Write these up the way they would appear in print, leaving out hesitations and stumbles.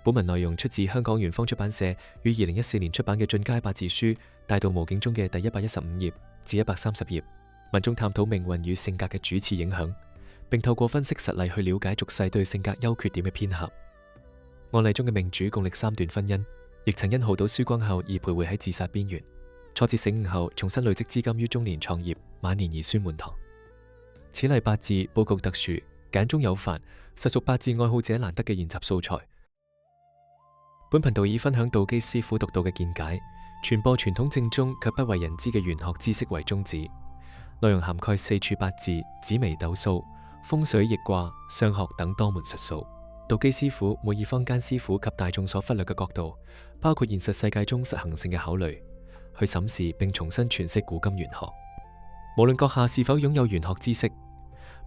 本文內容出自香港圓方出版社於2014年出版嘅《進階八字書》大道無境中嘅第115頁至130頁，文中探討命運與性格嘅主次影響，並透過分析實例去了解俗世對性格優缺點嘅偏狹。案例中嘅命主共歷3段婚姻，亦曾因豪賭輸光後而徘徊喺自殺邊緣，挫折醒悟後重新累積資金於中年創業，晚年兒孫滿堂。此例八字佈局特殊，簡中有繁，實屬八字愛好者難得嘅研習素材。本頻道以分享道基師傅獨到嘅見解，傳播傳統正宗卻不為人知嘅玄學知識為宗旨。內容涵蓋四柱八字、紫微斗數、風水易卦、相學等多門術數。道基師傅會以坊間師傅及大眾所忽略嘅角度，包括現實世界中實行性嘅考慮，去審視並重新詮釋古今玄學。無論閣下是否擁有玄學知識，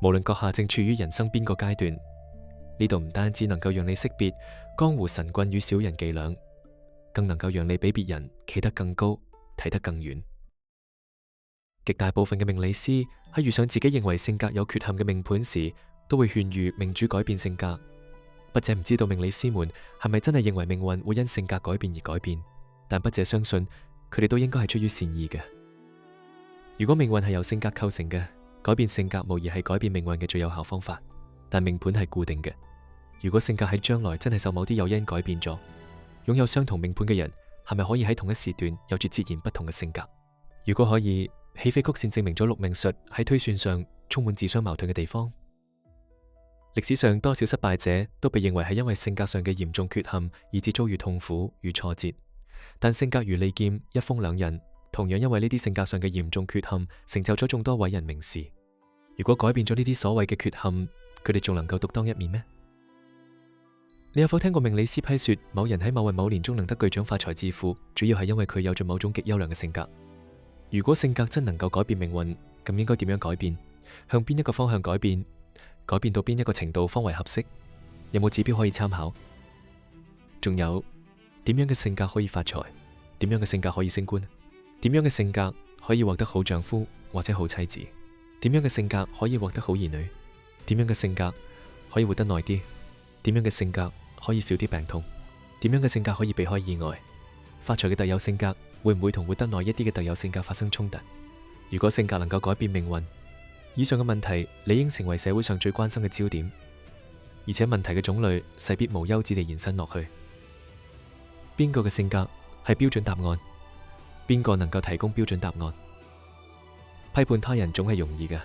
無論閣下正處於人生邊個階段，呢度唔單止能夠讓你識別江湖神棍與小人伎倆，更能夠讓你比別人企得更高，睇得更遠。極大部分嘅命理師喺遇上自己認為性格有缺陷嘅命盤時，都會勸喻命主改變性格。筆者唔知道命理師們係咪真係認為命運會因性格改變而改變，但筆者相信佢哋都應該係出於善意嘅。如果命運係由性格構成嘅，改變性格無疑係改變命運嘅最有效方法。但命盤係固定嘅，如果性格喺將來真係受某啲誘因改變咗，擁有相同命盤嘅人係咪可以喺同一時段有住截然不同嘅性格？如果可以，豈非曲線證明咗六命術喺推算上充滿自相矛盾嘅地方？歷史上多少失敗者都被認為係因為性格上嘅嚴重缺陷以致遭遇痛苦與挫折，但性格如利劍，一鋒兩刃，同樣因為呢啲性格上嘅嚴重缺陷成就咗眾多偉人名士。如果改變咗呢啲所謂嘅缺陷，佢哋仲能夠獨當一面咩？你有否聽過命理師批說某人喺某運某年中能得巨獎發財致富，主要係因為佢有着某種極優良嘅性格？如果性格真能夠改變命運，咁應該點樣改變？向邊一個方向改變？改變到邊一個程度方為合適？有冇指標可以參考？仲有點樣嘅性格可以發財？點樣嘅性格可以升官？點樣嘅性格可以獲得好丈夫或者好妻子？點樣嘅性格可以獲得好兒女？點樣嘅性格可以活得耐啲？點樣嘅性格可以少啲病痛？點樣嘅性格可以避開意外？發財嘅特有性格會唔會同活得耐一啲嘅特有性格發生衝突？如果性格能夠改變命運，以上嘅問題理應成為社會上最關心嘅焦點，而且問題嘅種類勢必無休止地延伸落去。邊個嘅性格係標準答案？邊個能夠提供標準答案？批判他人總係容易嘅，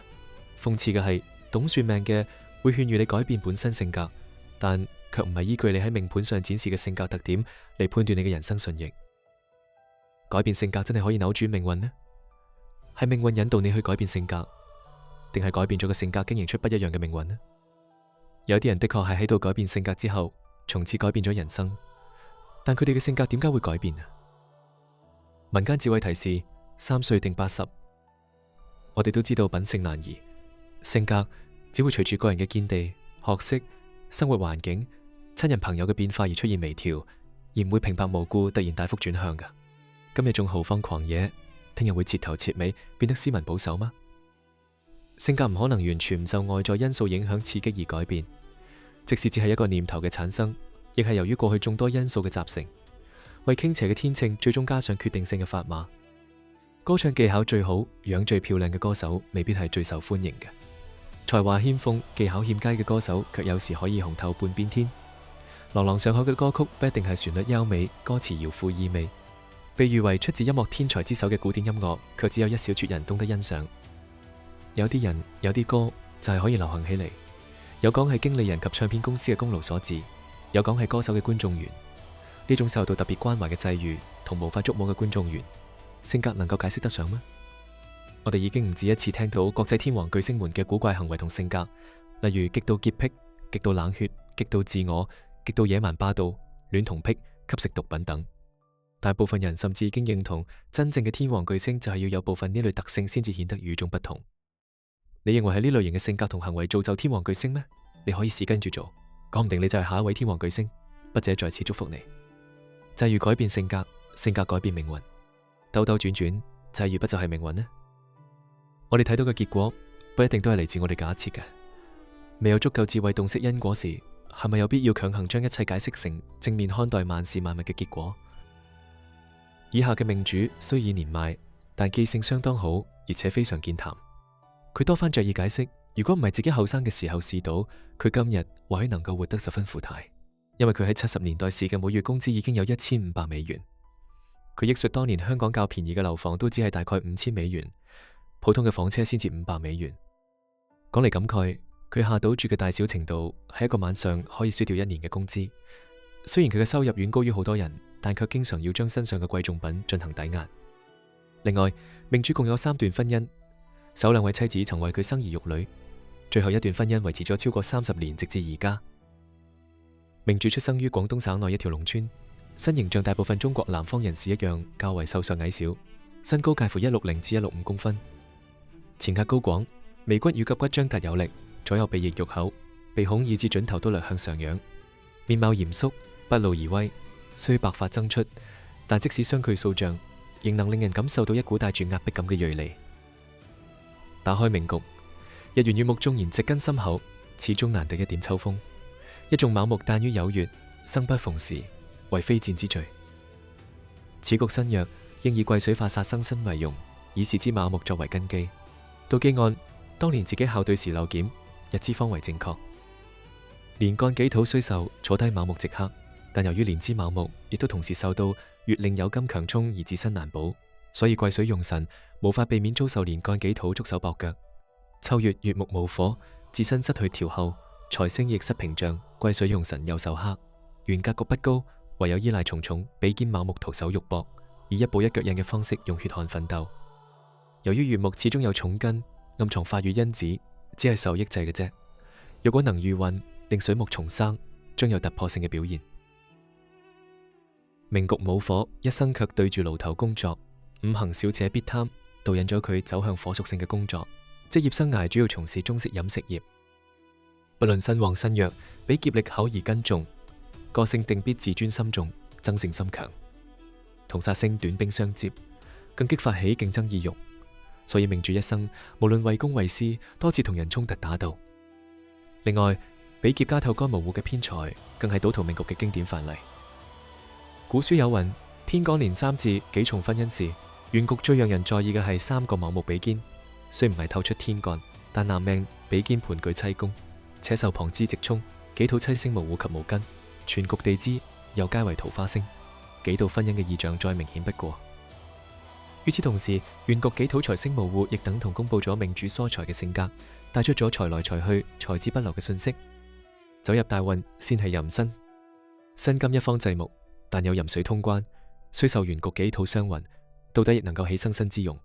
諷刺嘅係懂算命嘅會勸喻你改變本身性格，但卻唔係依據你喺命盤上展示嘅性格特點嚟判斷你嘅人生順逆。改變性格真係可以扭轉命運呢？係命運引導你去改變性格，定係改變咗個性格經營出不一樣嘅命運呢？有啲人的確係喺度改變性格之後，從此改變咗人生，但佢哋嘅性格點解會改變啊？民間智慧提示：3歲定80。我哋都知道品性難移，性格只會隨住個人嘅見地、學識、生活環境、親人朋友嘅變化而出現微調，而唔會平白無故突然大幅轉向㗎。今日仲豪放狂野，聽日會徹頭徹尾變得斯文保守嗎？性格唔可能完全唔受外在因素影響刺激而改變，即使只係一個念頭嘅產生，亦係由於過去眾多因素嘅集成，為傾斜嘅天秤最終加上決定性嘅砝碼。歌唱技巧最好、樣最漂亮嘅歌手，未必係最受歡迎嘅；才華欠奉、技巧欠佳嘅歌手，卻有時可以紅透半邊天。朗朗上口嘅歌曲，不一定係旋律優美、歌詞饒富意味。被譽為出自音樂天才之手嘅古典音樂，卻只有一小撮人懂得欣賞。有啲人、有啲歌就係可以流行起嚟，有講係經理人及唱片公司嘅功勞所致，有講係歌手嘅觀眾緣。呢種受到特別關懷嘅際遇，同無法捉摸嘅觀眾緣，性格能夠解釋得上嗎？我哋已經唔止一次聽到國際天王巨星們嘅古怪行為同性格，例如極度潔癖、極度冷血、極度自我、極度野蠻霸道、戀童癖、吸食毒品等。大部分人甚至已經認同，真正嘅天王巨星就係要有部分呢類特性先至顯得與眾不同。你認為係呢類型嘅性格同行為造就天王巨星咩？你可以試跟住做，講唔定你就係下一位天王巨星。筆者在此祝福你。際遇改變性格，性格改變命運，兜兜轉轉，際遇不就係命運呢？我哋睇到嘅結果，不一定都係嚟自我哋假設嘅。未有足夠智慧洞悉因果時，係咪有必要強行將一切解釋成正面看待萬事萬物嘅結果？以下嘅命主雖已年邁，但記性相當好，而且非常健談。佢多番着意解釋，如果唔係自己後生嘅時候試到，佢今日或許能夠活得十分富態，因為佢喺70年代時嘅每月工資已經有1500美元。佢憶述當年香港較便宜嘅樓房都只係大概5000美元，普通嘅房車先至500美元。講嚟感慨，佢下賭注嘅大小程度喺一個晚上可以輸掉1年嘅工資。雖然佢嘅收入遠高於好多人，但卻經常要將身上嘅貴重品進行抵押。另外，命主共有3段婚姻，首2位妻子曾為佢生兒育女，最後一段婚姻維持咗超過30年，直至而家。命主出生於廣東省內一條農村，身形像大部分中國南方人士一樣較為瘦削矮小，身高介乎160至165公分，前額高廣，眉骨與甲骨張達有力，左右鼻翼肉厚，鼻孔以至準頭都略向上仰，面貌嚴肅，不露而威。雖白髮爭出，但即使相距數丈，仍能令人感受到一股帶住壓迫感嘅銳利。打開命局，日元與木縱然植根深厚，始終難敵一點秋風。一眾卯木誕於酉月，生不逢時，為非戰之罪。此局身弱，應以癸水化煞生身為用，以示之卯木作為根基。到基按當年自己校對時漏檢，日支方為正確。年幹己土雖受坐低卯木直克，但由於年支卯木亦都同時受到月令酉金強沖而自身難保，所以癸水用神無法避免遭受年幹己土束手駁腳。秋月月木無火，自身失去調候，財星亦失屏障，癸水用神又受克，原格局不高，唯有依賴重重比肩卯木徒手肉搏，以一步一腳印嘅方式用血汗奮鬥。由於月木始終有重根，暗藏化育因子，只係受抑制嘅啫。若果能遇運，令水木重生，將有突破性嘅表現。命局冇火，一生卻對住爐頭工作，五行少且必貪，導引咗佢走向火屬性嘅工作。職業生涯主要從事中式飲食業。不論身旺身弱，比劫力厚而根重，個性定必自尊心重，爭勝心強。同煞星短兵相接，更激發起競爭意欲。所以命主一生無論為公為私，多次同人衝突打鬥。另外，比劫加透干無戶嘅偏財，更係賭徒命局嘅經典範例。古書有云：天干年3至己重婚姻時，原局最讓人在意嘅係3個卯木比肩。雖唔係透出天干，但男命比肩盤踞妻宮，且受旁支直沖，己土妻星無戶及無根，全局地支又皆為桃花星，幾度婚姻嘅異象再明顯不過。與此同時，原局己土財星無戶，亦等同公布咗命主疏財嘅性格，帶出咗財來財去、財之不留嘅信息。走入大運，先係壬申，辛金一方制木，但有壬水通關，雖受原局己土相運，到底亦能夠起生身之用。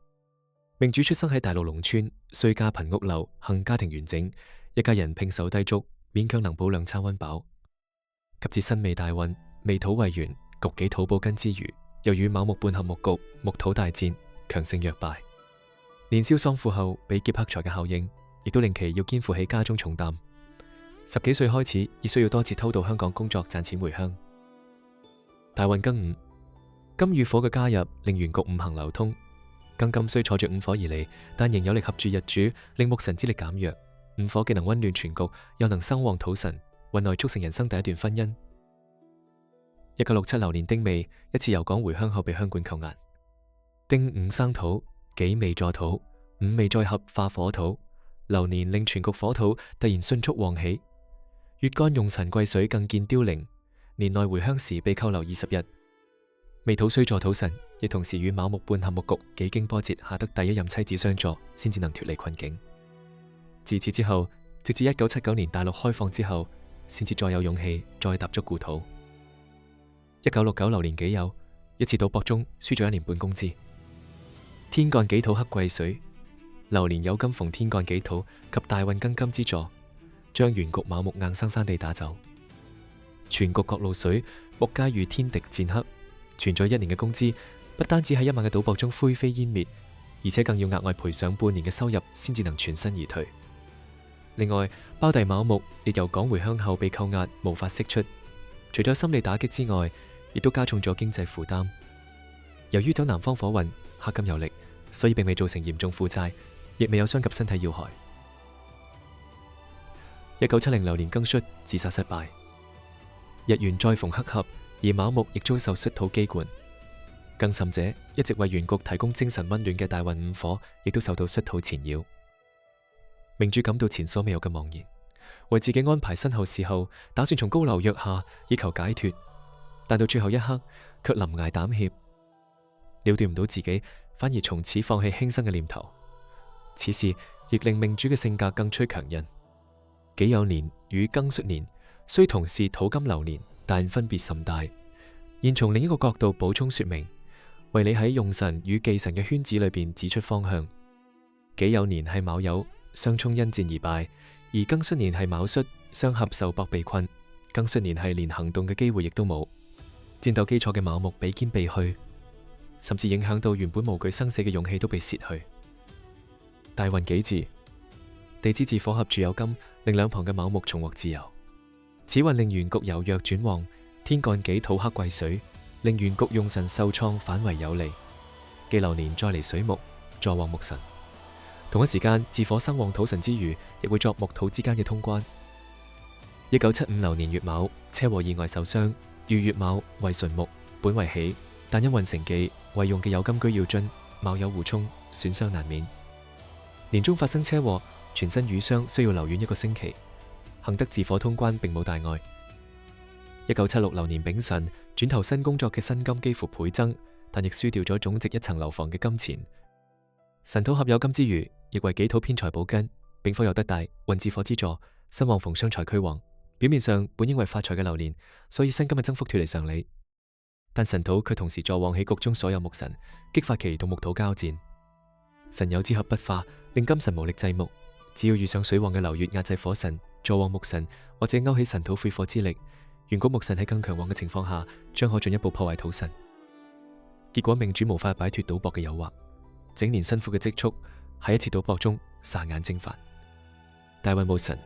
命主出生喺大陸農村，雖家貧屋漏，幸家庭完整，一家人聘手低足，勉強能保2餐溫飽。及至辛未大運，未土為元，局己土補根之餘，又與卯木半合木局，木土大戰，強勝弱敗。年少喪父後，比劫克財嘅效應，亦都令其要肩負起家中重擔。10幾歲開始，亦需要多次偷渡香港工作賺錢回鄉。大運庚午，金與火嘅加入，令原局五行流通。庚金雖坐住午火而嚟，但仍有力合住日主，令木神之力減弱。午火既能溫暖全局，又能生旺土神，運內促成人生第一段婚姻。1967流年丁未，一次遊港回鄉後被鄉管扣押。丁午生土，己未坐土，午未再合化火土，流年令全局火土突然迅速旺起。月干用辰癸水更見凋零，年內回鄉時被扣留20日。未土雖助土神，亦同時與卯木半合木局幾經波折，下得第一任妻子相助，先至能脫離困境。自此之後，直至1979年大陸開放之後，先至再有勇氣再踏足故土。1969流年己酉，一次賭博中輸咗1年半工資。天干己土克癸水，流年酉金逢天干己土及大運庚金之助，將原局卯木硬生生地打走。全局各路水，木皆與天敵戰克。存在1年嘅工資，不單止喺1晚嘅賭博中灰飛煙滅，而且更要額外賠上半年嘅收入，先至能全身而退。另外，胞弟卯木亦由港回鄉後被扣押，無法釋出，除咗心理打擊之外，亦都加重咗經濟負擔。由於走南方火運，克金有力，所以並未造成嚴重負債，亦未有傷及身體要害。1970流年庚戌，自殺失敗，日元再逢黑合，而卯木亦遭受戌土饑灌。更甚者，一直為原局提供精神溫暖嘅大運五火，亦都受到戌土纏繞。明主感到前所未有嘅茫然，為自己安排身後事後，打算從高樓躍下以求解脫，但到最後一刻卻臨崖膽怯，了斷唔到自己，反而從此放棄輕生嘅念頭。此事亦令明主嘅性格更趨強韌。己酉年與庚戌年雖同是土金流年，但分別甚大。現從另一個角度補充說明，為你喺用神與忌神嘅圈子裏邊指出方向。己酉年係卯酉，相沖因戰而敗；而庚戌年係卯戌，相合受搏被困。庚戌年係連行動嘅機會亦都冇，戰鬥基礎嘅卯木比肩被去，甚至影響到原本無懼生死嘅勇氣都被洩去。大運己字，地支自火合住酉金，令兩旁嘅卯木重獲自由。此運令原局由弱轉旺，天干己土克癸水，令原局用神受創反為有利。己流年再嚟水木，助旺木神。同一時間，自火生旺土神之餘，亦會作木土之間嘅通關。1975流年乙卯，車禍意外受傷，遇乙卯為純木，本為喜，但因運成忌，為用嘅酉金居要津，卯酉互沖，損傷難免。年中發生車禍，全身瘀傷，需要留院1個星期。幸得自火通關，並冇大礙。1976流年丙辰，轉投新工作嘅薪金幾乎倍增，但亦輸掉咗總值1層樓房嘅金錢。辰土合酉金之餘，亦為己土偏財補根，丙火又得大，運自火之助，身旺逢雙財俱旺。表面上本應為發財嘅流年，所以薪金嘅增幅脫離常理。但辰土卻同時助旺起局中所有木神，激發其同木土交戰。辰酉之合不化，令金神無力制木。只要遇上水旺嘅流月壓制火神，助旺木神，或者勾起辰土悔火之力，原局木神喺更強旺嘅情況下，將可進一步破壞土神。結果命主無法擺脫賭博嘅誘惑，整年辛苦嘅積蓄喺一次賭博中霎眼蒸發。大運冇神，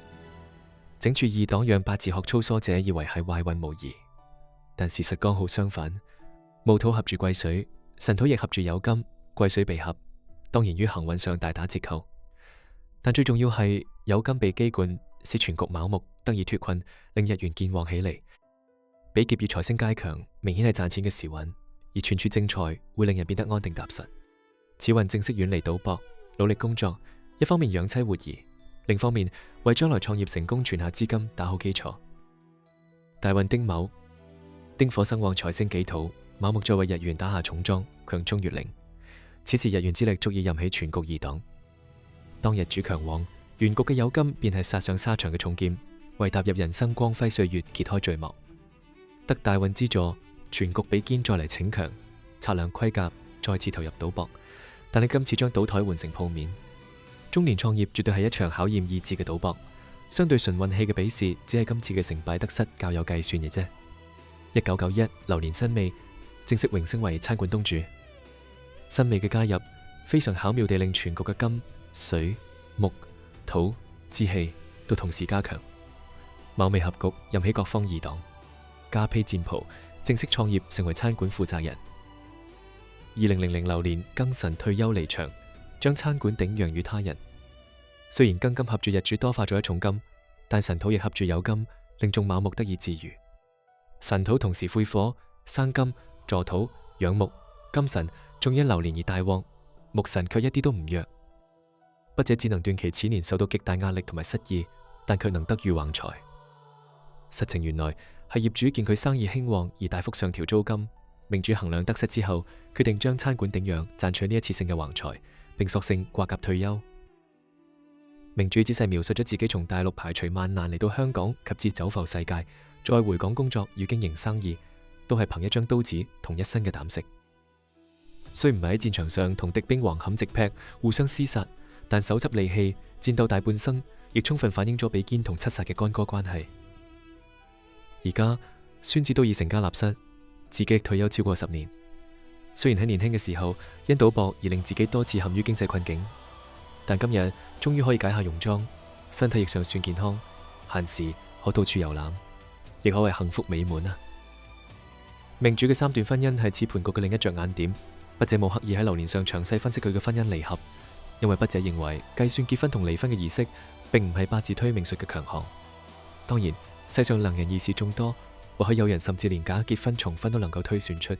整處二黨讓八字學粗疏者以為係壞運無疑，但事實剛好相反。戊土合住癸水，辰土亦合住酉金，癸水被合，當然於行運上大打折扣。但最重要係酉金被饑灌，使全局卯木得以脫困，令日元健旺起嚟。比劫與財星皆強，明顯係賺錢嘅時運，而存儲正財會令人變得安定踏實。此運正式遠離賭博，努力工作，一方面養妻活兒，另一方面為將來創業成功存下資金打好基礎。大運丁卯，丁火生旺財星己土，卯木再為日元打下重樁，強沖月令。此時日元之力足以任起全局二黨。當日主強旺，原局嘅酉金便係殺上沙場嘅重劍，為踏入人生光輝歲月揭開序幕。得大運之助，全局比肩再嚟逞強，擦亮盔甲，再次投入賭博。但你今次將賭台換成鋪面。中年創業絕對係一場考驗意志嘅賭博，相對純運氣嘅比試，只係今次嘅成敗得失較有計算嘅啫。1991流年辛未，正式榮升為餐館東主。辛未嘅加入，非常巧妙地令全局嘅金、水、木、土之氣都同時加強。卯未合局，任起各方二黨，加披戰袍，正式創業，成為餐館負責人。2000流年庚辰退休離場，將餐館頂讓與他人。雖然庚金合住日主多化咗一重金，但辰土亦合住酉金，令眾卯木得以自愈。辰土同時悔火，生金、助土、養木，金神仲因流年而大旺，木神卻一啲都唔弱。筆者只能斷其此年受到極大壓力同埋失意，但卻能得遇橫財。實情原來係業主見佢生意興旺而大幅上調租金，命主衡量得失之後，決定將餐館頂讓，賺取呢一次性嘅橫財，並索性掛甲退休。命主仔細描述咗自己從大陸排除萬難嚟到香港，及至走埠世界，再回港工作與經營生意，都係憑一張刀子同一身嘅膽識。雖唔係喺戰場上同敵兵橫砍直劈，互相廝殺，但手執利器，戰鬥大半生，亦充分反映咗比肩同七殺嘅干戈關係。而家孫子都已成家立室，自己亦退休超過10年。雖然喺年輕嘅時候因賭博而令自己多次陷於經濟困境，但今日終於可以解下戎裝，身體亦尚算健康，閒時可到處遊覽，亦可謂幸福美滿啊！命主嘅3段婚姻係此盤局嘅另一着眼點。筆者冇刻意喺流年上詳細分析佢嘅婚姻離合，因為筆者認為計算結婚同離婚嘅儀式並唔係八字推命術嘅強項。當然，世上能人異士眾多，或許有人甚至連假結婚、重婚都能夠推算出。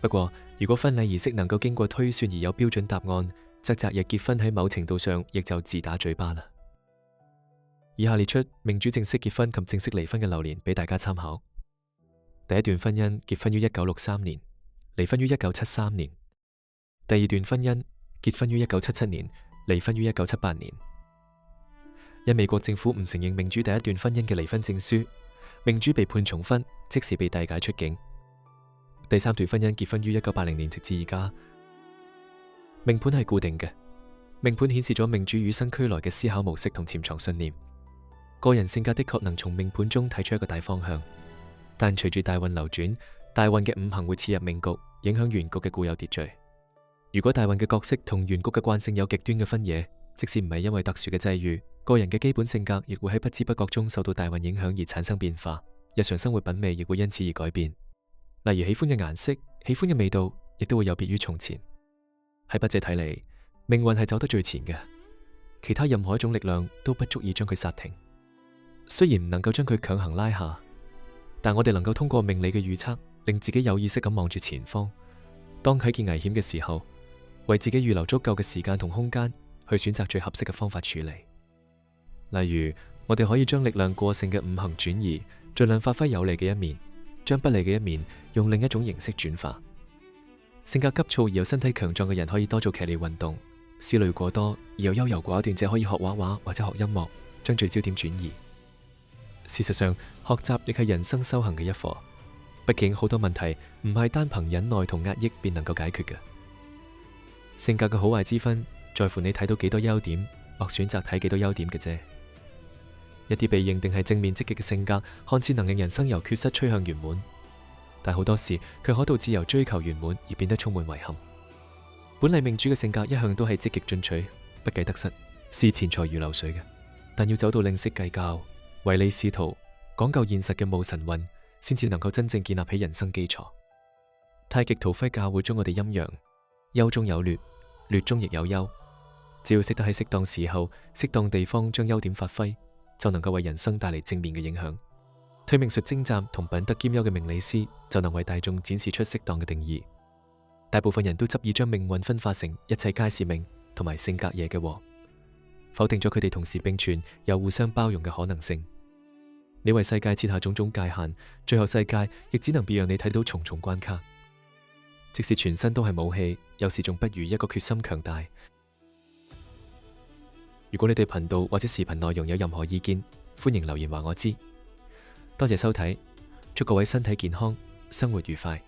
不過，如果婚禮儀式能夠經過推算而有標準答案，則擇日結婚喺某程度上亦就自打嘴巴啦。以下列出命主正式結婚及正式離婚嘅流年俾大家參考。第一段婚姻結婚於1963年，離婚於1973年。第二段婚姻結婚於1977年，離婚於1978年。因美國政府唔承認命主第一段婚姻嘅離婚證書，命主被判重婚，即時被遞解出境。第三段婚姻結婚於1980年，直至而家。命盤係固定嘅，命盤顯示咗命主與生俱來嘅思考模式同潛藏信念。個人性格的確能從命盤中睇出一個大方向，但隨住大運流轉，大運嘅五行會切入命局，影響原局嘅固有秩序。如果大運嘅角色同原局嘅慣性有極端嘅分野，即使唔係因為特殊嘅際遇，個人嘅基本性格亦會喺不知不覺中受到大運影響而產生變化，日常生活品味亦會因此而改變。例如喜歡嘅顏色、喜歡嘅味道，亦都會有別於從前。喺筆者睇嚟，命運係走得最前嘅，其他任何一種力量都不足以將佢剎停。雖然唔能夠將佢強行拉下，但我哋能夠通過命理嘅預測，令自己有意識咁望住前方。當睇見危險嘅時候，為自己預留足夠嘅時間同空間，去選擇最合適嘅方法處理。例如，我哋可以將力量過剩嘅五行轉移，盡量發揮有利嘅一面，將不利嘅一面用另一種形式轉化。性格急躁而又身體強壯嘅人可以多做劇烈運動，思慮過多而又優柔寡斷者可以學畫畫或者學音樂，將聚焦點轉移。事實上，學習亦係人生修行嘅一課。畢竟好多問題唔係單憑忍耐同壓抑便能夠解決嘅。性格嘅好壞之分，在乎你睇到幾多優點，或選擇睇幾多優點嘅啫。一啲被認定係正面積極嘅性格，看似能令人生由缺失趨向圓滿，但好多時卻可導致由追求圓滿而變得充滿遺憾。本嚟命主嘅性格一向都係積極進取、不計得失、視錢財如流水嘅，但要走到吝嗇計較、唯利是圖、講究現實嘅戊辰運，先至能夠真正建立起人生基礎。太極圖徽教會中我哋陰陽，優中有劣，劣中亦有優。只要識得喺適當時候、適當地方將優點發揮，就能夠為人生帶嚟正面嘅影響。推命術精湛同品德兼優嘅命理師，就能為大眾展示出適當嘅定義。大部分人都執意將命運分化成一切皆是命同埋性格惹嘅禍，否定咗佢哋同時並存又互相包容嘅可能性。你為世界設下種種界限，最後世界亦只能別讓你睇到重重關卡。即使全身都係武器，有時仲不如一個決心強大。如果你對頻道或者視頻內容有任何意見，歡迎留言話我知。多謝收睇，祝各位身體健康，生活愉快。